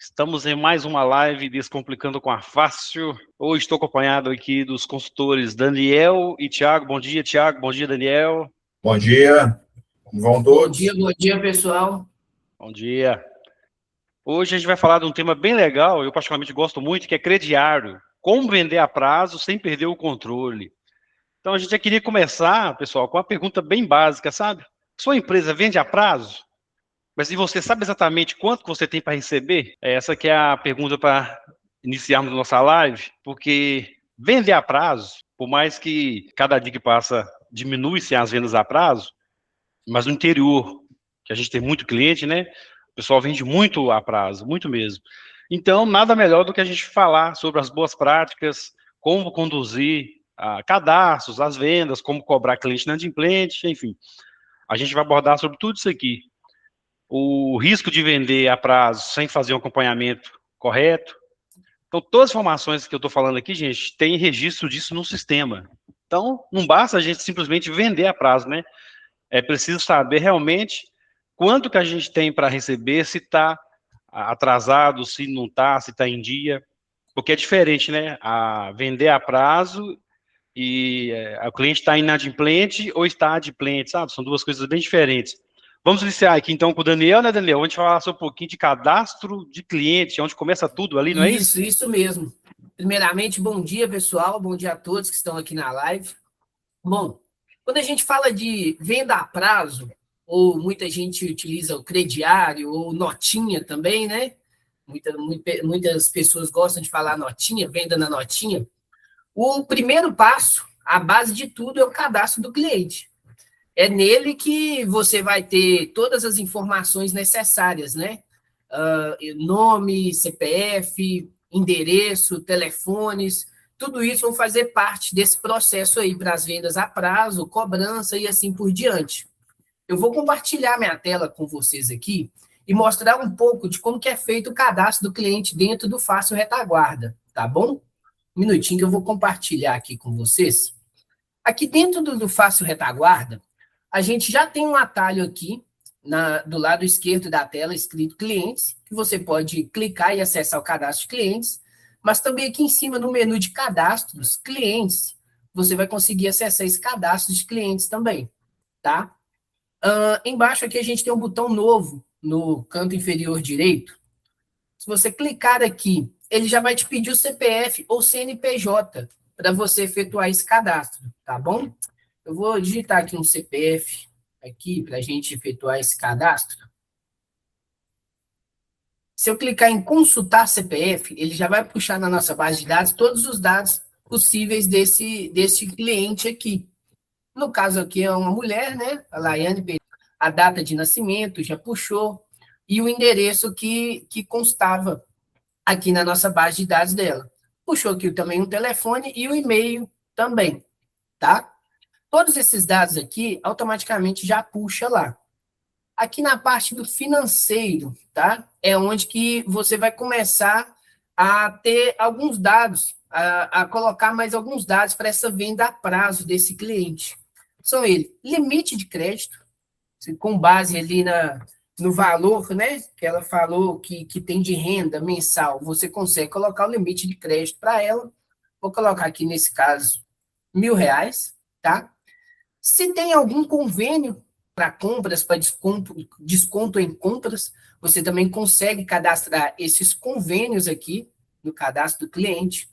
Estamos em mais uma live Descomplicando com a Fácil. Hoje estou acompanhado aqui dos consultores Daniel e Thiago. Bom dia, Thiago. Bom dia, Daniel. Bom dia. Como vão todos? Bom dia, pessoal. Bom dia. Hoje a gente vai falar de um tema bem legal, eu particularmente gosto muito, que é crediário. Como vender a prazo sem perder o controle. Então a gente já queria começar, pessoal, com uma pergunta bem básica, sabe? Sua empresa vende a prazo? Mas e você sabe exatamente quanto que você tem para receber? Essa que é a pergunta para iniciarmos nossa live, porque vender a prazo, por mais que cada dia que passa diminui-se as vendas a prazo, mas no interior, que a gente tem muito cliente, né? O pessoal vende muito a prazo, muito mesmo. Então, nada melhor do que a gente falar sobre as boas práticas, como conduzir cadastros, as vendas, como cobrar cliente inadimplente, enfim. A gente vai abordar sobre tudo isso aqui. O risco de vender a prazo sem fazer um acompanhamento correto. Então, todas as informações que eu estou falando aqui, gente, tem registro disso no sistema. Então, não basta a gente simplesmente vender a prazo, né? É preciso saber realmente quanto que a gente tem para receber, se está atrasado, se não está, se está em dia. Porque é diferente, né? Vender a prazo e o cliente está inadimplente ou está adimplente, sabe? São duas coisas bem diferentes. Vamos iniciar aqui então com o Daniel, né, Daniel? A gente vai falar sobre um pouquinho de cadastro de cliente, onde começa tudo ali, não é isso? Isso mesmo. Primeiramente, bom dia, pessoal. Bom dia a todos que estão aqui na live. Bom, quando a gente fala de venda a prazo, ou muita gente utiliza o crediário, ou notinha também, né? Muitas pessoas gostam de falar notinha, venda na notinha. O primeiro passo, a base de tudo, é o cadastro do cliente. É nele que você vai ter todas as informações necessárias, né? Nome, CPF, endereço, telefones, tudo isso vão fazer parte desse processo aí para as vendas a prazo, cobrança e assim por diante. Eu vou compartilhar minha tela com vocês aqui e mostrar um pouco de como que é feito o cadastro do cliente dentro do Fácil Retaguarda, tá bom? Um minutinho que eu vou compartilhar aqui com vocês. Aqui dentro do Fácil Retaguarda, a gente já tem um atalho aqui, do lado esquerdo da tela, escrito clientes, que você pode clicar e acessar o cadastro de clientes, mas também aqui em cima no menu de cadastros, clientes, você vai conseguir acessar esse cadastro de clientes também, tá? Embaixo aqui a gente tem um botão novo no canto inferior direito. Se você clicar aqui, ele já vai te pedir o CPF ou CNPJ para você efetuar esse cadastro, tá bom? Eu vou digitar aqui um CPF aqui para a gente efetuar esse cadastro. Se eu clicar em consultar CPF, ele já vai puxar na nossa base de dados todos os dados possíveis desse cliente aqui. No caso aqui é uma mulher, né? A Laiane, a data de nascimento já puxou e o endereço que constava aqui na nossa base de dados dela. Puxou aqui também um telefone e o e-mail também, tá? Todos esses dados aqui, automaticamente já puxa lá. Aqui na parte do financeiro, tá? É onde que você vai começar a ter alguns dados, a colocar mais alguns dados para essa venda a prazo desse cliente. São eles, limite de crédito, com base ali no valor, né? Que ela falou que tem de renda mensal, você consegue colocar o limite de crédito para ela. Vou colocar aqui, nesse caso, R$1.000, tá? Se tem algum convênio para compras, para desconto em compras, você também consegue cadastrar esses convênios aqui no cadastro do cliente.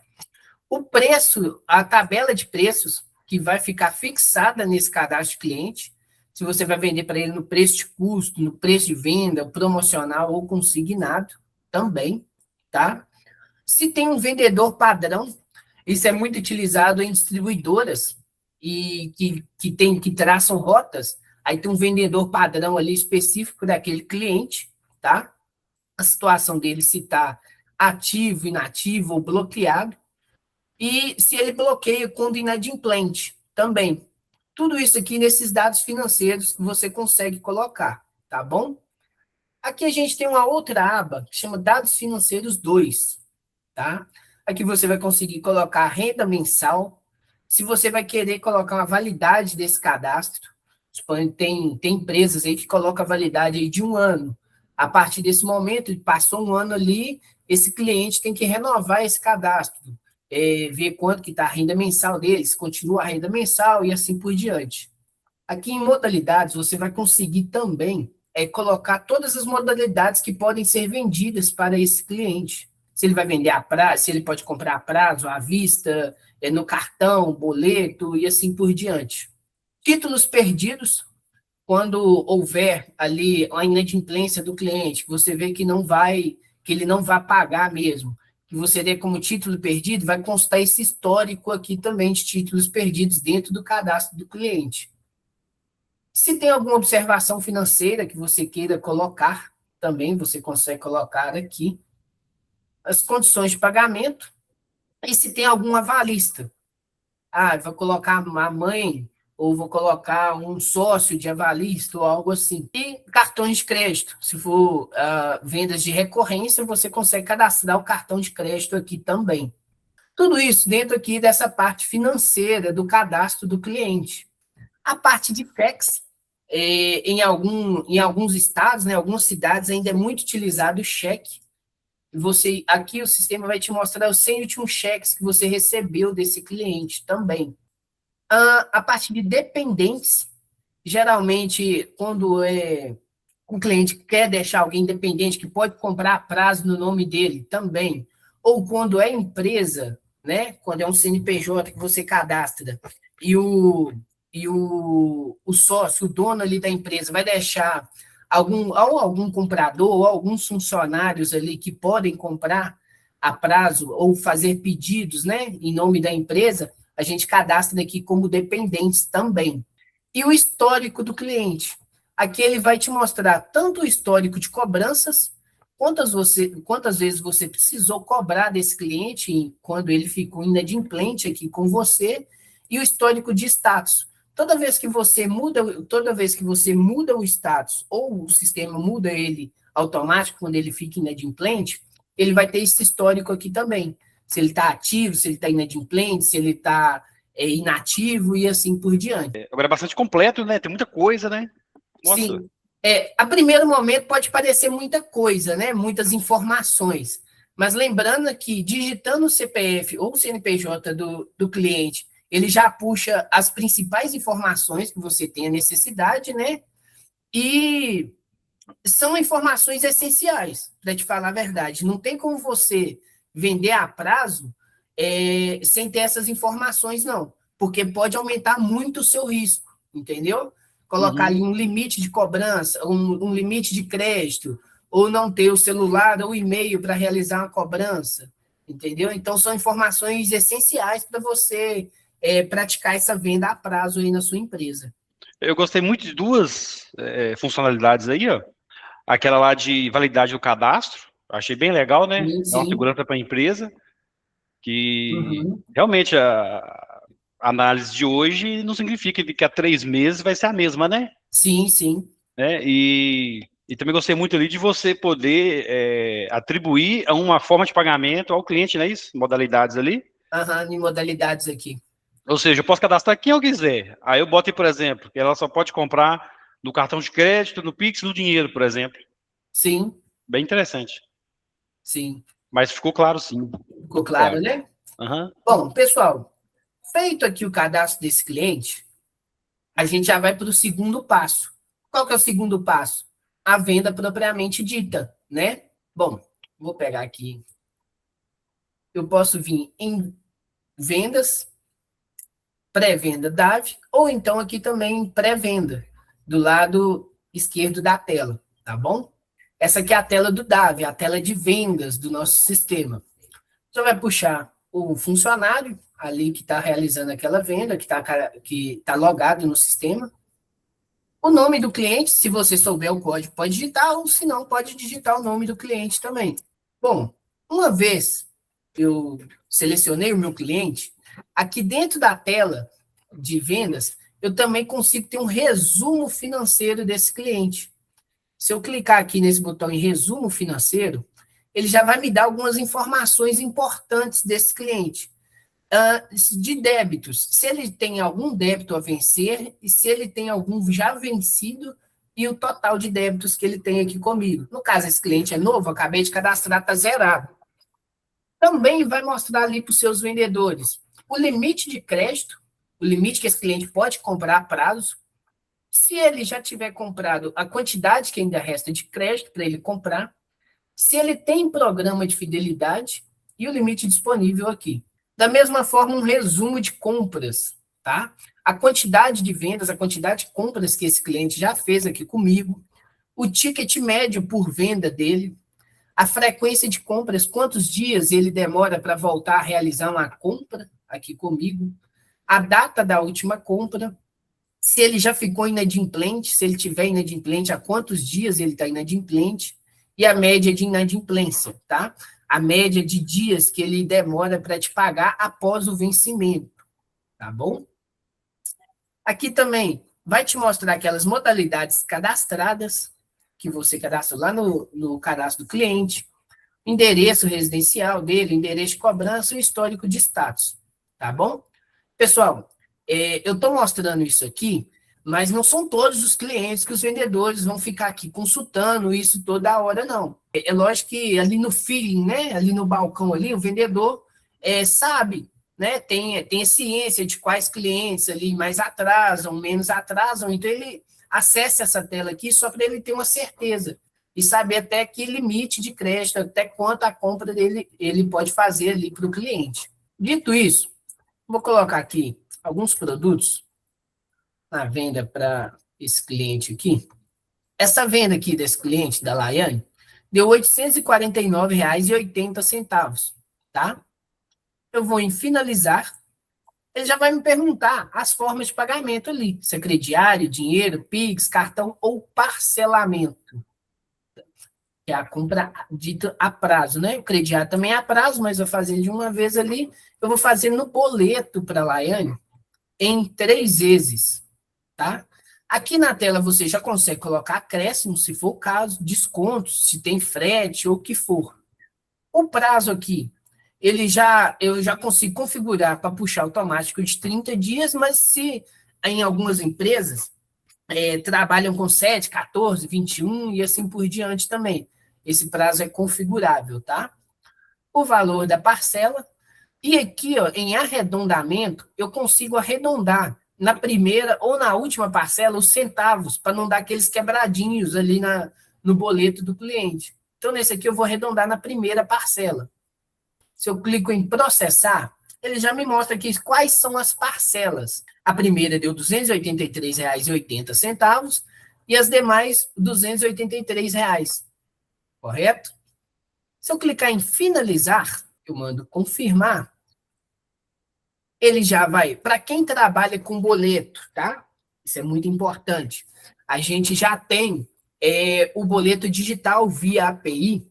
O preço, a tabela de preços que vai ficar fixada nesse cadastro de cliente, se você vai vender para ele no preço de custo, no preço de venda, promocional ou consignado, também, tá? Se tem um vendedor padrão, isso é muito utilizado em distribuidoras, e que traçam rotas, aí tem um vendedor padrão ali específico daquele cliente, tá? A situação dele, se está ativo, inativo ou bloqueado, e se ele bloqueia quando inadimplente, também. Tudo isso aqui nesses dados financeiros que você consegue colocar, tá bom? Aqui a gente tem uma outra aba que chama Dados Financeiros 2, tá? Aqui você vai conseguir colocar a renda mensal, se você vai querer colocar uma validade desse cadastro. Tem empresas aí que colocam a validade aí de 1 ano. A partir desse momento, passou um ano ali, esse cliente tem que renovar esse cadastro, ver quanto que está a renda mensal dele, se continua a renda mensal e assim por diante. Aqui em modalidades, você vai conseguir também colocar todas as modalidades que podem ser vendidas para esse cliente. Se ele vai vender a prazo, se ele pode comprar a prazo, à vista, no cartão, boleto e assim por diante. Títulos perdidos, quando houver ali a inadimplência do cliente, que você vê que ele não vai pagar mesmo, que você dê como título perdido, vai constar esse histórico aqui também de títulos perdidos dentro do cadastro do cliente. Se tem alguma observação financeira que você queira colocar, também você consegue colocar aqui as condições de pagamento, e se tem algum avalista. Vou colocar a mãe, ou vou colocar um sócio de avalista, ou algo assim. E cartões de crédito. Se for vendas de recorrência, você consegue cadastrar o cartão de crédito aqui também. Tudo isso dentro aqui dessa parte financeira do cadastro do cliente. A parte de PEX, em alguns estados, né, algumas cidades, ainda é muito utilizado o cheque. Aqui o sistema vai te mostrar os 100 últimos cheques que você recebeu desse cliente também. A parte de dependentes, geralmente, quando o cliente quer deixar alguém dependente, que pode comprar a prazo no nome dele também, ou quando é empresa, né, quando é um CNPJ que você cadastra, e o sócio, o dono ali da empresa, vai deixar algum comprador ou alguns funcionários ali que podem comprar a prazo ou fazer pedidos, né, em nome da empresa, a gente cadastra aqui como dependentes também. E o histórico do cliente. Aqui ele vai te mostrar tanto o histórico de cobranças, quantas vezes você precisou cobrar desse cliente quando ele ficou inadimplente aqui com você, e o histórico de status. Toda vez que você muda o status, ou o sistema muda ele automático quando ele fica inadimplente, ele vai ter esse histórico aqui também. Se ele está ativo, se ele está inadimplente, se ele está inativo e assim por diante. Agora é bastante completo, né? Tem muita coisa, né? Nossa. Sim. A primeiro momento pode parecer muita coisa, né? Muitas informações. Mas lembrando que digitando o CPF ou o CNPJ do cliente, ele já puxa as principais informações que você tem a necessidade, né? E são informações essenciais, para te falar a verdade. Não tem como você vender a prazo sem ter essas informações, não. Porque pode aumentar muito o seu risco, entendeu? Colocar ali um limite de cobrança, um limite de crédito, ou não ter o celular ou o e-mail para realizar uma cobrança, entendeu? Então, são informações essenciais para você praticar essa venda a prazo aí na sua empresa. Eu gostei muito de duas funcionalidades aí, ó. Aquela lá de validade do cadastro, achei bem legal, né? Sim. É uma segurança para a empresa, que realmente a análise de hoje não significa que há 3 meses vai ser a mesma, né? Sim, sim. E também gostei muito ali de você poder atribuir a uma forma de pagamento ao cliente, não é isso? Modalidades ali. Em modalidades aqui. Ou seja, eu posso cadastrar quem eu quiser. Aí eu boto, por exemplo, que ela só pode comprar no cartão de crédito, no Pix, no dinheiro, por exemplo. Sim. Bem interessante. Sim. Mas ficou claro, sim. Ficou claro, né? Bom, pessoal, feito aqui o cadastro desse cliente, a gente já vai para o segundo passo. Qual que é o segundo passo? A venda propriamente dita, né? Bom, vou pegar aqui. Eu posso vir em vendas, pré-venda DAV, ou então aqui também em pré-venda, do lado esquerdo da tela, tá bom? Essa aqui é a tela do DAV, a tela de vendas do nosso sistema. Você vai puxar o funcionário ali que está realizando aquela venda, que tá logado no sistema. O nome do cliente, se você souber o código, pode digitar, ou se não, pode digitar o nome do cliente também. Bom, uma vez eu selecionei o meu cliente, aqui dentro da tela de vendas, eu também consigo ter um resumo financeiro desse cliente. Se eu clicar aqui nesse botão em resumo financeiro, ele já vai me dar algumas informações importantes desse cliente. De débitos, se ele tem algum débito a vencer, e se ele tem algum já vencido, e o total de débitos que ele tem aqui comigo. No caso, esse cliente é novo, acabei de cadastrar, está zerado. Também vai mostrar ali para os seus vendedores o limite de crédito, o limite que esse cliente pode comprar a prazo. Se ele já tiver comprado a quantidade que ainda resta de crédito para ele comprar, se ele tem programa de fidelidade e o limite disponível aqui. Da mesma forma, um resumo de compras, tá? A quantidade de vendas, a quantidade de compras que esse cliente já fez aqui comigo, o ticket médio por venda dele, a frequência de compras, quantos dias ele demora para voltar a realizar uma compra aqui comigo, a data da última compra, se ele já ficou inadimplente, se ele tiver inadimplente, há quantos dias ele está inadimplente, e a média de inadimplência, tá? A média de dias que ele demora para te pagar após o vencimento, tá bom? Aqui também vai te mostrar aquelas modalidades cadastradas, que você cadastra lá no cadastro do cliente, endereço residencial dele, endereço de cobrança e o histórico de status, tá bom? Pessoal, eu estou mostrando isso aqui, mas não são todos os clientes que os vendedores vão ficar aqui consultando isso toda hora, não. É lógico que ali no feeling, né, ali no balcão ali, o vendedor sabe, né, tem a ciência de quais clientes ali mais atrasam, menos atrasam, então ele acessa essa tela aqui só para ele ter uma certeza e saber até que limite de crédito, até quanto a compra dele ele pode fazer ali para o cliente. Dito isso, vou colocar aqui alguns produtos na venda para esse cliente aqui. Essa venda aqui desse cliente, da Laiane, deu R$ 849,80, tá? Eu vou em finalizar. Ele já vai me perguntar as formas de pagamento ali, se é crediário, dinheiro, Pix, cartão ou parcelamento. Que é a compra dita a prazo, né? O crediário também é a prazo, mas eu vou fazer de uma vez ali. Eu vou fazer no boleto para a Laiane em 3 vezes, tá? Aqui na tela você já consegue colocar acréscimo, se for o caso, descontos, se tem frete ou o que for. O prazo aqui, eu já consigo configurar para puxar automático de 30 dias, mas se em algumas empresas trabalham com 7, 14, 21 e assim por diante também. Esse prazo é configurável, tá? O valor da parcela. E aqui, ó, em arredondamento, eu consigo arredondar na primeira ou na última parcela os centavos, para não dar aqueles quebradinhos ali no boleto do cliente. Então, nesse aqui, eu vou arredondar na primeira parcela. Se eu clico em processar, ele já me mostra aqui quais são as parcelas. A primeira deu R$ 283,80 e as demais R$ 283, correto? Se eu clicar em finalizar, eu mando confirmar, ele já vai, para quem trabalha com boleto, tá? Isso é muito importante. A gente já tem o boleto digital via API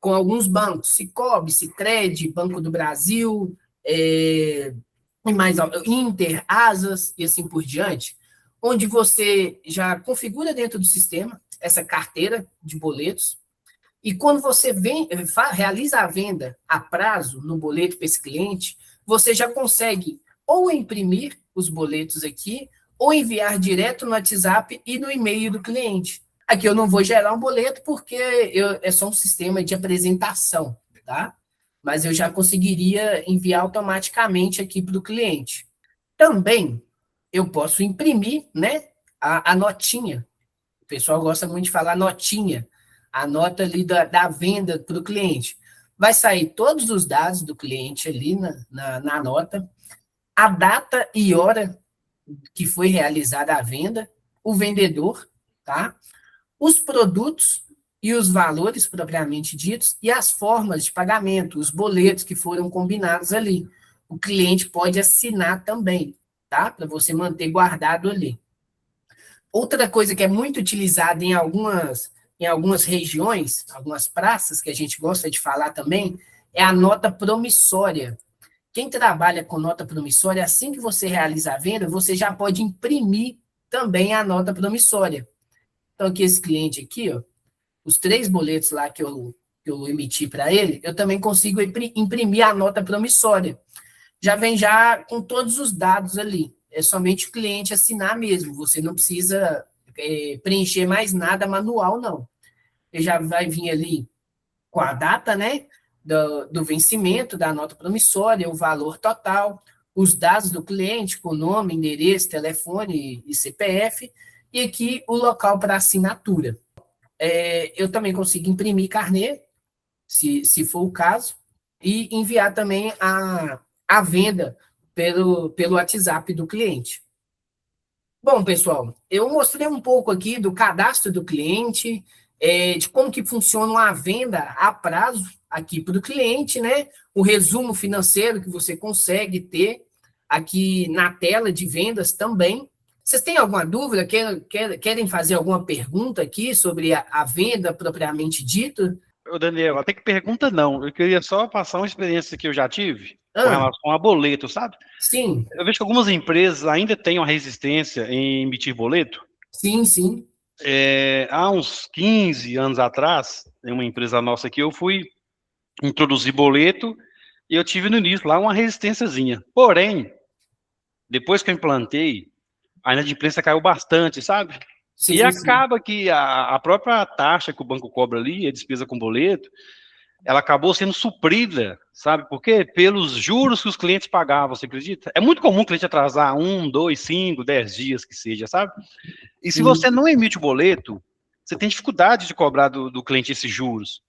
com alguns bancos, Sicoob, Sicredi, Banco do Brasil, mais Inter, Asas e assim por diante, onde você já configura dentro do sistema essa carteira de boletos, e quando você realiza a venda a prazo no boleto para esse cliente, você já consegue ou imprimir os boletos aqui, ou enviar direto no WhatsApp e no e-mail do cliente. Aqui eu não vou gerar um boleto porque é só um sistema de apresentação, tá? Mas eu já conseguiria enviar automaticamente aqui para o cliente. Também eu posso imprimir, né, a notinha. O pessoal gosta muito de falar notinha. A nota ali da venda para o cliente. Vai sair todos os dados do cliente ali na nota, a data e hora que foi realizada a venda, o vendedor, tá? Os produtos e os valores propriamente ditos e as formas de pagamento, os boletos que foram combinados ali. O cliente pode assinar também, tá? Para você manter guardado ali. Outra coisa que é muito utilizada em algumas regiões, algumas praças que a gente gosta de falar também, é a nota promissória. Quem trabalha com nota promissória, assim que você realiza a venda, você já pode imprimir também a nota promissória. Então, aqui esse cliente aqui, ó, os 3 boletos lá que eu emiti para ele, eu também consigo imprimir a nota promissória. Já vem já com todos os dados ali. É somente o cliente assinar mesmo. Você não precisa preencher mais nada manual, não. Ele já vai vir ali com a data, né, do vencimento da nota promissória, o valor total, os dados do cliente, com nome, endereço, telefone e CPF, e aqui o local para assinatura. Eu também consigo imprimir carnê, se for o caso, e enviar também a venda pelo WhatsApp do cliente. Bom, pessoal, eu mostrei um pouco aqui do cadastro do cliente, de como que funciona a venda a prazo aqui para o cliente, né? O resumo financeiro que você consegue ter aqui na tela de vendas também. Vocês têm alguma dúvida? Querem fazer alguma pergunta aqui sobre a venda propriamente dita? Ô, Daniel, até que pergunta não. Eu queria só passar uma experiência que eu já tive com relação a boleto, sabe? Sim. Eu vejo que algumas empresas ainda têm uma resistência em emitir boleto. Sim, sim. Há uns 15 anos atrás, em uma empresa nossa aqui, eu fui introduzir boleto e eu tive no início lá uma resistênciazinha. Porém, depois que eu implantei, a inadimplência caiu bastante, sabe? Sim, E sim. acaba que a própria taxa que o banco cobra ali, a despesa com boleto, ela acabou sendo suprida, sabe? Porque pelos juros que os clientes pagavam, você acredita? É muito comum o cliente atrasar 1, 2, 5, 10 dias que seja, sabe? E se você não emite o boleto, você tem dificuldade de cobrar do cliente esses juros.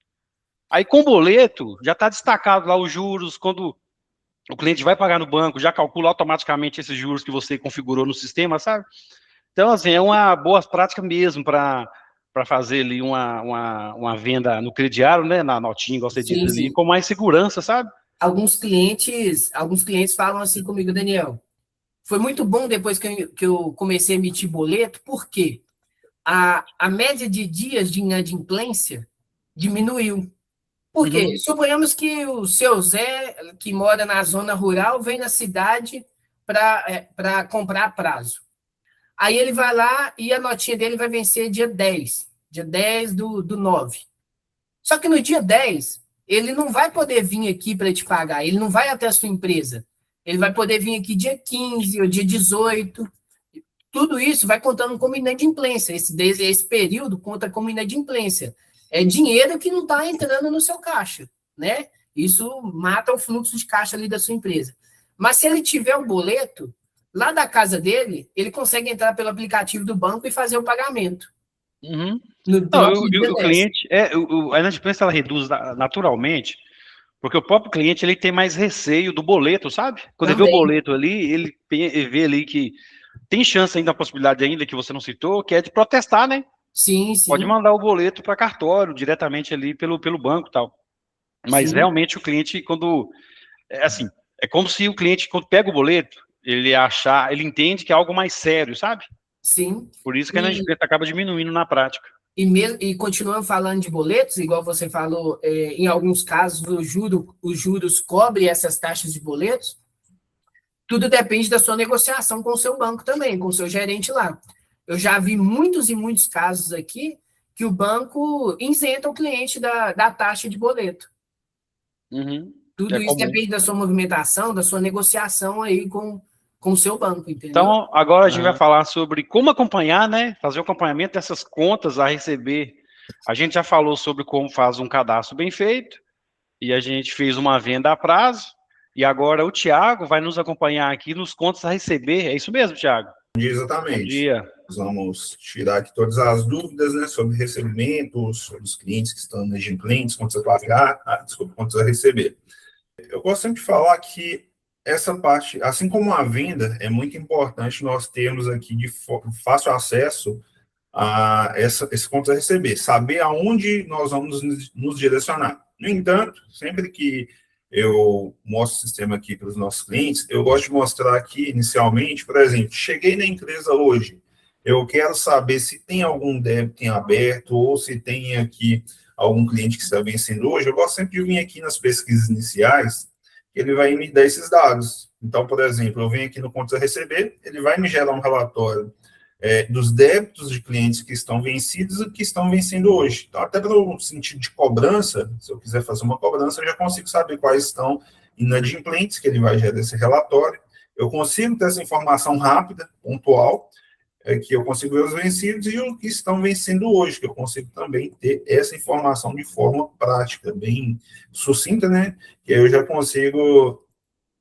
Aí com o boleto, já está destacado lá os juros, quando o cliente vai pagar no banco, já calcula automaticamente esses juros que você configurou no sistema, sabe? Então, assim, é uma boa prática mesmo para fazer ali uma venda no crediário, né, na notinha, igual você disse ali, com mais segurança, sabe? Alguns clientes falam assim comigo, Daniel, foi muito bom depois que eu comecei a emitir boleto, porque a média de dias de inadimplência diminuiu. Por quê? Suponhamos que o seu Zé, que mora na zona rural, vem na cidade para comprar a prazo. Aí ele vai lá e a notinha dele vai vencer dia 10 do 9. Só que no dia 10, ele não vai poder vir aqui para te pagar, ele não vai até a sua empresa. Ele vai poder vir aqui dia 15 ou dia 18. Tudo isso vai contando como inadimplência. Esse período conta como inadimplência. É dinheiro que não está entrando no seu caixa, né? Isso mata o fluxo de caixa ali da sua empresa. Mas se ele tiver o boleto, lá da casa dele, ele consegue entrar pelo aplicativo do banco e fazer o pagamento. O cliente, a inadimplência ela reduz naturalmente, porque o próprio cliente ele tem mais receio do boleto, sabe? Quando ele vê o boleto ali, ele vê ali que tem chance ainda, a possibilidade ainda que você não citou, que é de protestar, né? Sim. Pode mandar o boleto para cartório, diretamente ali pelo banco e tal. Mas realmente o cliente, quando... é como se o cliente, quando pega o boleto, ele entende que é algo mais sério, sabe? Sim. Por isso que a inadimplência acaba diminuindo na prática. E continuando falando de boletos, igual você falou, em alguns casos os juros cobrem essas taxas de boletos, tudo depende da sua negociação com o seu banco também, com o seu gerente lá. Eu já vi muitos e muitos casos aqui que o banco isenta o cliente da taxa de boleto. Tudo isso depende da sua movimentação, da sua negociação aí com o seu banco, entendeu? Então, agora a gente vai falar sobre como acompanhar, né? Fazer o acompanhamento dessas contas a receber. A gente já falou sobre como faz um cadastro bem feito, e a gente fez uma venda a prazo, e agora o Thiago vai nos acompanhar aqui nos contas a receber. É isso mesmo, Thiago? Exatamente. Bom dia. Nós vamos tirar aqui todas as dúvidas, né, sobre recebimento, sobre os clientes que estão inadimplentes, contas a pagar, contas a receber. Eu gosto sempre de falar que essa parte, assim como a venda, é muito importante nós termos aqui de fácil acesso a esse contas a receber, saber aonde nós vamos nos direcionar. No entanto, sempre que eu mostro o sistema aqui para os nossos clientes, eu gosto de mostrar aqui, inicialmente, por exemplo, cheguei na empresa hoje, eu quero saber se tem algum débito em aberto ou se tem aqui algum cliente que está vencendo hoje. Eu gosto sempre de vir aqui nas pesquisas iniciais, ele vai me dar esses dados. Então, por exemplo, eu venho aqui no Contas a Receber, ele vai me gerar um relatório dos débitos de clientes que estão vencidos e que estão vencendo hoje. Então, até pelo sentido de cobrança, se eu quiser fazer uma cobrança, eu já consigo saber quais estão inadimplentes, que ele vai gerar esse relatório. Eu consigo ter essa informação rápida, pontual. é que eu consigo ver os vencidos e os que estão vencendo hoje, que eu consigo também ter essa informação de forma prática, bem sucinta, né? Que aí eu já consigo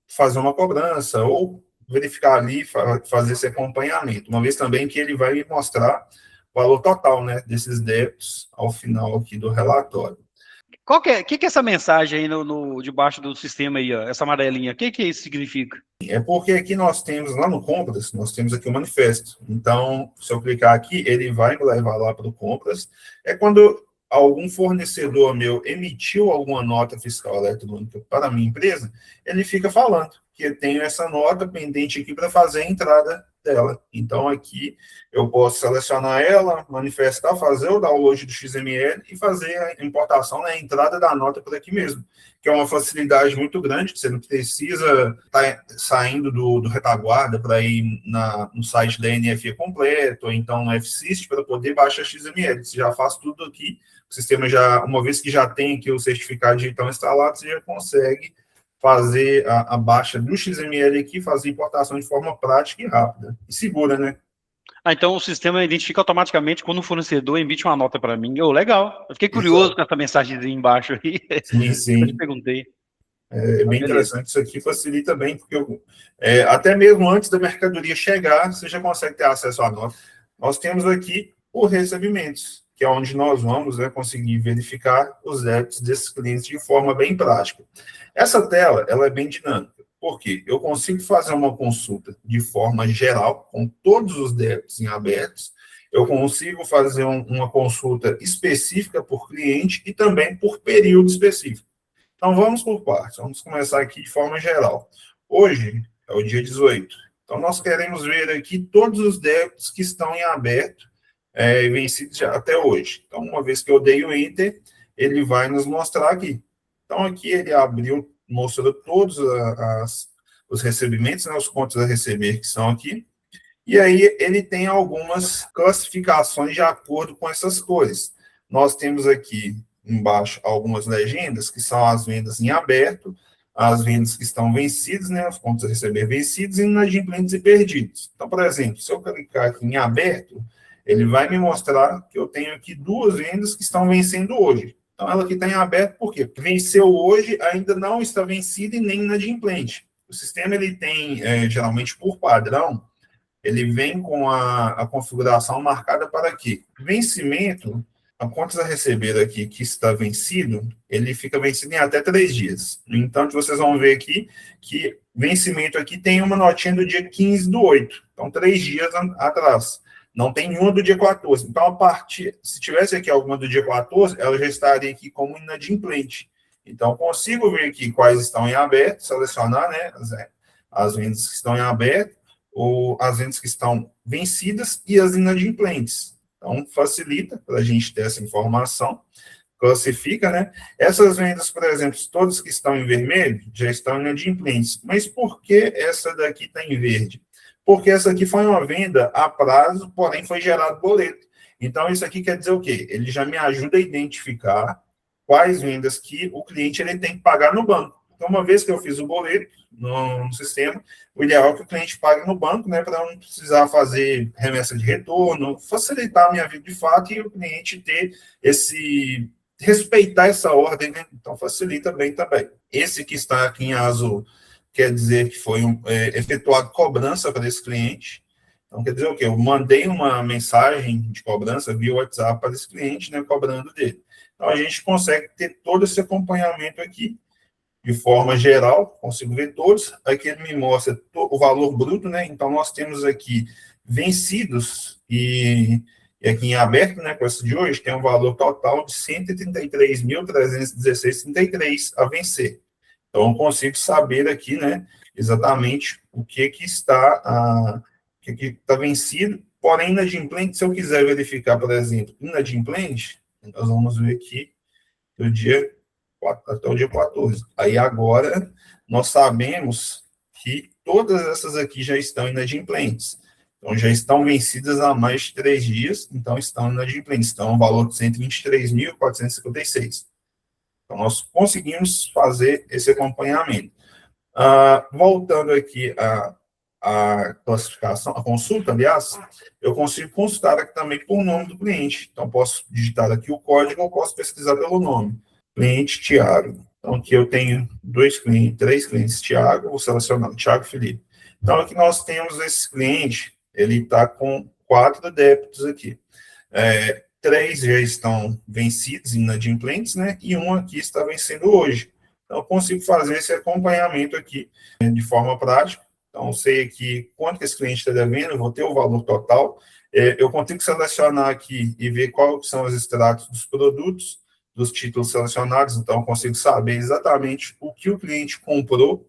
fazer uma cobrança ou verificar ali, fazer esse acompanhamento, uma vez também que ele vai me mostrar o valor total, né, desses débitos ao final aqui do relatório. Que é essa mensagem aí debaixo do sistema aí, ó, essa amarelinha? O que isso significa? É porque aqui nós temos, lá no Compras, nós temos aqui o manifesto. Então, se eu clicar aqui, ele vai me levar lá para o Compras. É quando algum fornecedor meu emitiu alguma nota fiscal eletrônica para a minha empresa, ele fica falando que eu tenho essa nota pendente aqui para fazer a entrada dela. Então, aqui eu posso selecionar ela, manifestar, fazer o download do XML e fazer a importação, né, a entrada da nota por aqui mesmo, que é uma facilidade muito grande, que você não precisa estar saindo do retaguarda para ir no site da NFE completo, ou então no FSYST, para poder baixar XML. Você já faz tudo aqui, o sistema já, uma vez que já tem aqui o certificado digital instalado, você já consegue fazer a baixa do XML aqui, fazer a importação de forma prática e rápida. E segura, né? Então o sistema identifica automaticamente quando o fornecedor emite uma nota para mim. Legal. Eu fiquei curioso com essa mensagem embaixo aí. Sim, sim. Eu te perguntei. É bem interessante, isso aqui facilita bem, porque até mesmo antes da mercadoria chegar, você já consegue ter acesso à nota. Nós temos aqui o recebimentos, que é onde nós vamos conseguir verificar os débitos desses clientes de forma bem prática. Essa tela, ela é bem dinâmica, porque eu consigo fazer uma consulta de forma geral, com todos os débitos em abertos, eu consigo fazer uma consulta específica por cliente e também por período específico. Então, vamos por partes. Vamos começar aqui de forma geral. Hoje é o dia 18. Então, nós queremos ver aqui todos os débitos que estão em aberto e vencidos até hoje. Então, uma vez que eu dei o Enter, ele vai nos mostrar aqui. Então, aqui ele abriu, mostrou todos os recebimentos, né, os contos a receber que são aqui. E aí, ele tem algumas classificações de acordo com essas cores. Nós temos aqui embaixo algumas legendas, que são as vendas em aberto, as vendas que estão vencidas, né, os pontos a receber vencidos, e inadimplentes e perdidos. Então, por exemplo, se eu clicar aqui em aberto, ele vai me mostrar que eu tenho aqui duas vendas que estão vencendo hoje. Então, ela aqui está em aberto, por quê? Porque venceu hoje, ainda não está vencida e nem inadimplente. O sistema, ele tem, geralmente, por padrão, ele vem com a configuração marcada para quê? Vencimento, a contas a receber aqui que está vencido, ele fica vencido em até 3 dias. No entanto, vocês vão ver aqui que vencimento aqui tem uma notinha do dia 15/8. Então, 3 dias atrás. Não tem nenhuma do dia 14. Então, a partir, se tivesse aqui alguma do dia 14, ela já estaria aqui como inadimplente. Então, consigo ver aqui quais estão em aberto, selecionar, né, as vendas que estão em aberto, ou as vendas que estão vencidas e as inadimplentes. Então, facilita para a gente ter essa informação, classifica, né? Essas vendas, por exemplo, todas que estão em vermelho, já estão inadimplentes. Mas por que essa daqui está em verde? Porque essa aqui foi uma venda a prazo, porém foi gerado boleto. Então, isso aqui quer dizer o quê? Ele já me ajuda a identificar quais vendas que o cliente ele tem que pagar no banco. Então, uma vez que eu fiz o boleto no sistema, o ideal é que o cliente pague no banco, né, para não precisar fazer remessa de retorno, facilitar a minha vida de fato e o cliente ter respeitar essa ordem, né? Então facilita bem também. Esse que está aqui em azul quer dizer que foi efetuado cobrança para esse cliente. Então quer dizer o quê? Eu mandei uma mensagem de cobrança via WhatsApp para esse cliente, né, cobrando dele. Então a gente consegue ter todo esse acompanhamento aqui de forma geral, consigo ver todos. Aqui ele me mostra o valor bruto, né? Então, nós temos aqui vencidos e aqui em aberto, né, com essa de hoje, tem um valor total de 133.316,33 a vencer. Então, eu consigo saber aqui, né, exatamente o que está vencido. Porém, inadimplente, se eu quiser verificar, por exemplo, inadimplente, nós vamos ver aqui do dia até o dia 14. Aí agora nós sabemos que todas essas aqui já estão inadimplentes. Então já estão vencidas há mais de 3 dias, então estão inadimplentes. Então, um valor de 123.456. Então, nós conseguimos fazer esse acompanhamento. Voltando aqui a classificação, a consulta, aliás, eu consigo consultar aqui também por nome do cliente. Então, posso digitar aqui o código ou posso pesquisar pelo nome. Cliente Tiago. Então, aqui eu tenho três clientes Tiago, vou selecionar o Tiago Felipe. Então, aqui nós temos esse cliente, ele está com 4 débitos aqui. 3 já estão vencidos, inadimplentes, né? E um aqui está vencendo hoje. Então, eu consigo fazer esse acompanhamento aqui de forma prática. Então, eu sei aqui quanto que esse cliente está devendo, eu vou ter o valor total. Eu consigo selecionar aqui e ver quais são os extratos dos produtos, dos títulos selecionados. Então, eu consigo saber exatamente o que o cliente comprou,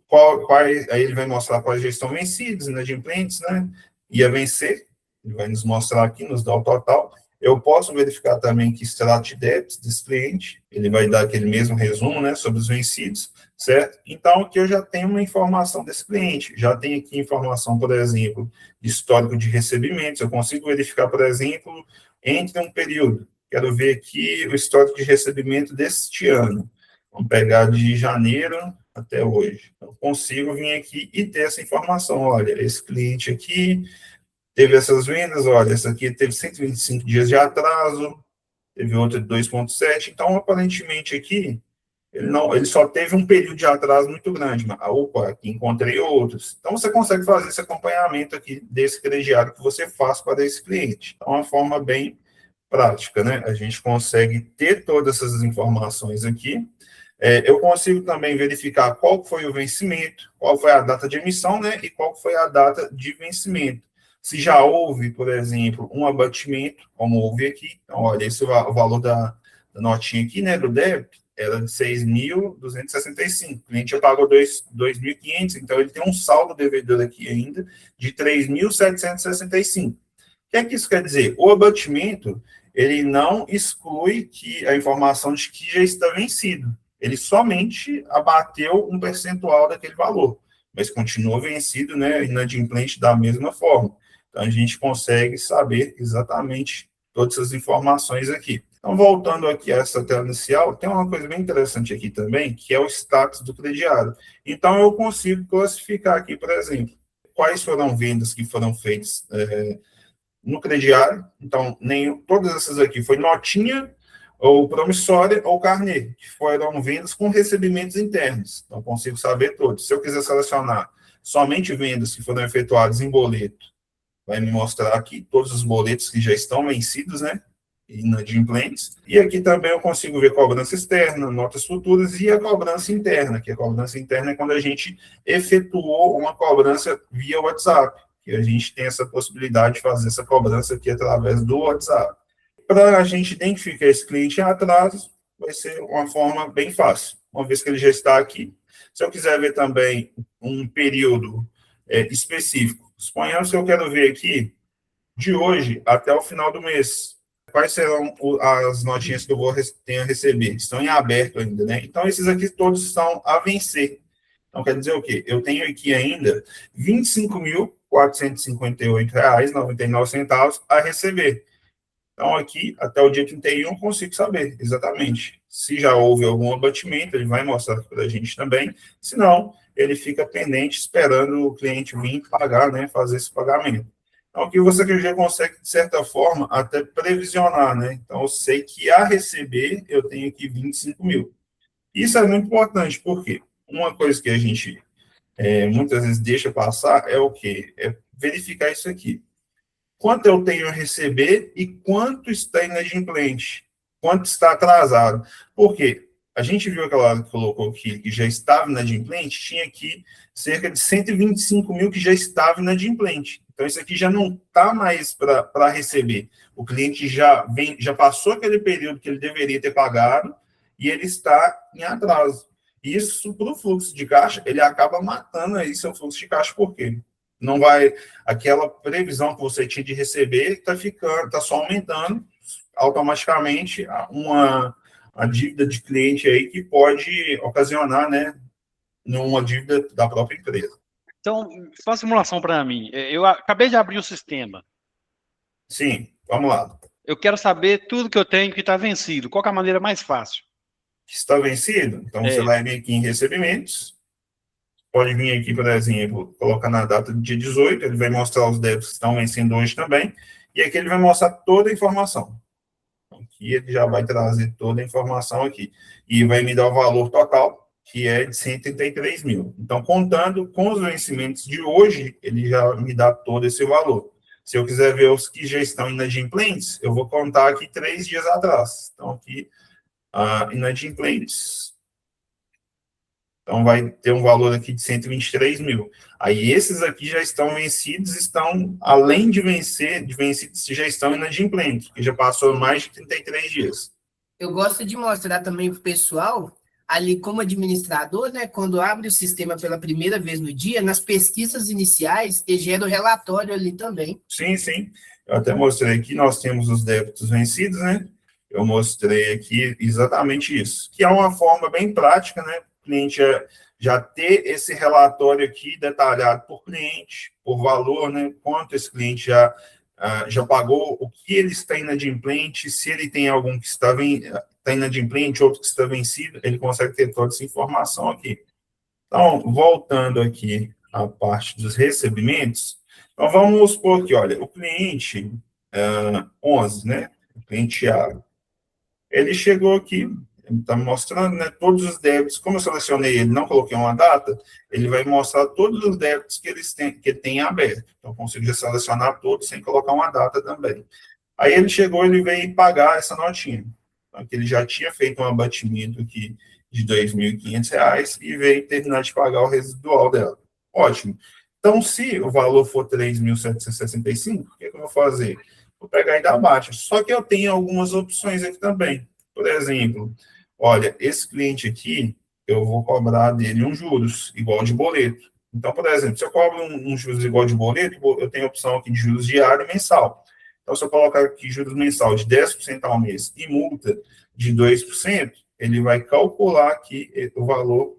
aí ele vai mostrar quais já estão vencidos, inadimplentes, né? Ia vencer, ele vai nos mostrar aqui, nos dar o total. Eu posso verificar também que extrato de débitos desse cliente, ele vai dar aquele mesmo resumo, né, sobre os vencidos, certo? Então, aqui eu já tenho uma informação desse cliente, já tenho aqui informação, por exemplo, de histórico de recebimentos, eu consigo verificar, por exemplo, entre um período, quero ver aqui o histórico de recebimento deste ano, vamos pegar de janeiro até hoje, eu consigo vir aqui e ter essa informação, olha, esse cliente aqui teve essas vendas, olha, essa aqui teve 125 dias de atraso, teve outra de 2,7, então, aparentemente, aqui, ele só teve um período de atraso muito grande, mas, opa, aqui encontrei outros. Então, você consegue fazer esse acompanhamento aqui desse crediário que você faz para esse cliente. Então, é uma forma bem prática, né? A gente consegue ter todas essas informações aqui. Eu consigo também verificar qual foi o vencimento, qual foi a data de emissão, né? E qual foi a data de vencimento. Se já houve, por exemplo, um abatimento, como houve aqui, então, olha, esse é o valor da notinha aqui, né, do débito, era de 6.265. O cliente já pagou 2.500, então ele tem um saldo devedor aqui ainda de 3.765. O que é que isso quer dizer? O abatimento, ele não exclui a informação de que já está vencido. Ele somente abateu um percentual daquele valor, mas continua vencido, né, inadimplente da mesma forma. Então, a gente consegue saber exatamente todas essas informações aqui. Então, voltando aqui a essa tela inicial, tem uma coisa bem interessante aqui também, que é o status do crediário. Então, eu consigo classificar aqui, por exemplo, quais foram vendas que foram feitas no crediário. Então, todas essas aqui foi notinha, ou promissória, ou carnê, que foram vendas com recebimentos internos. Então, consigo saber todos. Se eu quiser selecionar somente vendas que foram efetuadas em boleto, vai me mostrar aqui todos os boletos que já estão vencidos, né, inadimplentes. E aqui também eu consigo ver cobrança externa, notas futuras e a cobrança interna, que a cobrança interna é quando a gente efetuou uma cobrança via WhatsApp, que a gente tem essa possibilidade de fazer essa cobrança aqui através do WhatsApp. Para a gente identificar esse cliente em atraso, vai ser uma forma bem fácil, uma vez que ele já está aqui. Se eu quiser ver também um período específico, suponhamos que eu quero ver aqui, de hoje até o final do mês, quais serão as notinhas que eu tenho a receber. Estão em aberto ainda, né? Então, esses aqui todos estão a vencer. Então, quer dizer o quê? Eu tenho aqui ainda R$ 25.458,99 a receber. Então, aqui, até o dia 31, eu consigo saber exatamente. Se já houve algum abatimento, ele vai mostrar para a gente também. Se não, ele fica pendente, esperando o cliente vir pagar, né, fazer esse pagamento. Então, aqui você já consegue, de certa forma, até previsionar, né? Então, eu sei que a receber, eu tenho aqui 25 mil. Isso é muito importante, porque uma coisa que a gente muitas vezes deixa passar é o quê? É verificar isso aqui. Quanto eu tenho a receber e quanto está inadimplente, quanto está atrasado. Por quê? A gente viu aquela hora que colocou aqui, que já estava inadimplente, tinha aqui cerca de 125 mil que já estava inadimplente. Então, isso aqui já não está mais para receber. O cliente já passou aquele período que ele deveria ter pagado e ele está em atraso. Isso, para o fluxo de caixa, ele acaba matando aí seu fluxo de caixa. Por quê? Não vai, aquela previsão que você tinha de receber está só aumentando automaticamente a dívida de cliente aí que pode ocasionar, né, numa dívida da própria empresa. Então, faz uma simulação para mim. Eu acabei de abrir o sistema. Sim, vamos lá. Eu quero saber tudo que eu tenho que está vencido. Qual é a maneira mais fácil? Está vencido? Então, você vai vir aqui em recebimentos. pode vir aqui, por exemplo, colocar na data do dia 18, ele vai mostrar os débitos que estão vencendo hoje também, e aqui ele vai mostrar toda a informação. Aqui ele já vai trazer toda a informação aqui, e vai me dar o valor total, que é de 133 mil. Então, contando com os vencimentos de hoje, ele já me dá todo esse valor. Se eu quiser ver os que já estão inadimplentes, eu vou contar aqui 3 dias atrás. Então, aqui, inadimplentes. Então, vai ter um valor aqui de 123 mil. Aí, esses aqui já estão vencidos, estão, além de vencidos, já estão inadimplentes, que já passou mais de 33 dias. Eu gosto de mostrar também para o pessoal, ali como administrador, né, quando abre o sistema pela primeira vez no dia, nas pesquisas iniciais, ele gera o relatório ali também. Sim, sim. Eu até mostrei aqui, nós temos os débitos vencidos, né? Eu mostrei aqui exatamente isso, que é uma forma bem prática, né? O cliente já ter esse relatório aqui detalhado por cliente, por valor, né? Quanto esse cliente já pagou, o que ele está inadimplente, se ele tem algum que está inadimplente, outro que está vencido, ele consegue ter toda essa informação aqui. Então, voltando aqui à parte dos recebimentos, então vamos supor que, olha, o cliente 11, né? O cliente A, ele chegou aqui, ele está mostrando, né, todos os débitos. Como eu selecionei ele, não coloquei uma data, ele vai mostrar todos os débitos que ele tem aberto. Então, eu consigo já selecionar todos sem colocar uma data também. Aí ele chegou, ele veio pagar essa notinha. Então, ele já tinha feito um abatimento aqui de R$ 2.500 e veio terminar de pagar o residual dela. Ótimo. Então, se o valor for 3.765, o que eu vou fazer? Vou pegar e dar baixa. Só que eu tenho algumas opções aqui também. Por exemplo, olha, esse cliente aqui, eu vou cobrar dele um juros igual de boleto. Então, por exemplo, se eu cobro um juros igual de boleto, eu tenho a opção aqui de juros diário e mensal. Então, se eu colocar aqui juros mensal de 10% ao mês e multa de 2%, ele vai calcular aqui o valor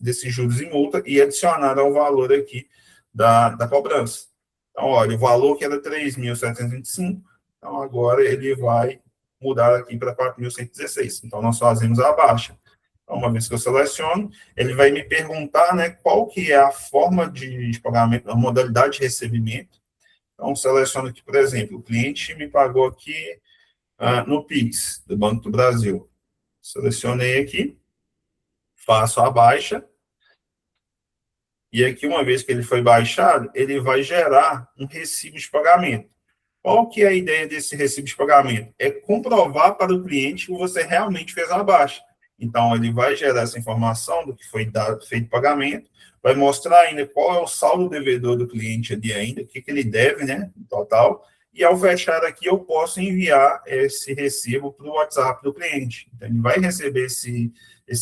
desse juros e multa e adicionar ao valor aqui da cobrança. Então, olha, o valor que era 3.725, então agora ele vai mudar aqui para 4.116. Então, nós fazemos a baixa. Então, uma vez que eu seleciono, ele vai me perguntar, né, qual que é a forma de pagamento, a modalidade de recebimento. Então, seleciono aqui, por exemplo, o cliente me pagou aqui no Pix, do Banco do Brasil. Selecionei aqui, faço a baixa, e aqui, uma vez que ele foi baixado, ele vai gerar um recibo de pagamento. Qual que é a ideia desse recibo de pagamento? É comprovar para o cliente que você realmente fez a baixa. Então, ele vai gerar essa informação do que foi feito pagamento, vai mostrar ainda qual é o saldo devedor do cliente ali ainda, o que ele deve, né, no total, e ao fechar aqui, eu posso enviar esse recibo para o WhatsApp do cliente. Então, ele vai receber esse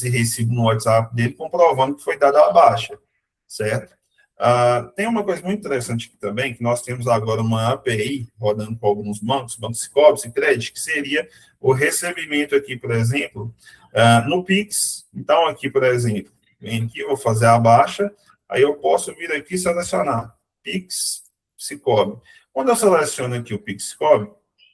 recibo no WhatsApp dele, comprovando que foi dada a baixa, certo? Tem uma coisa muito interessante aqui também, que nós temos agora uma API rodando com alguns bancos, Banco Sicoob, Sicredi, que seria o recebimento aqui, por exemplo, no Pix. Então, aqui, por exemplo, vem aqui, eu vou fazer a baixa, aí eu posso vir aqui e selecionar Pix Sicoob. Quando eu seleciono aqui o Pix Sicoob,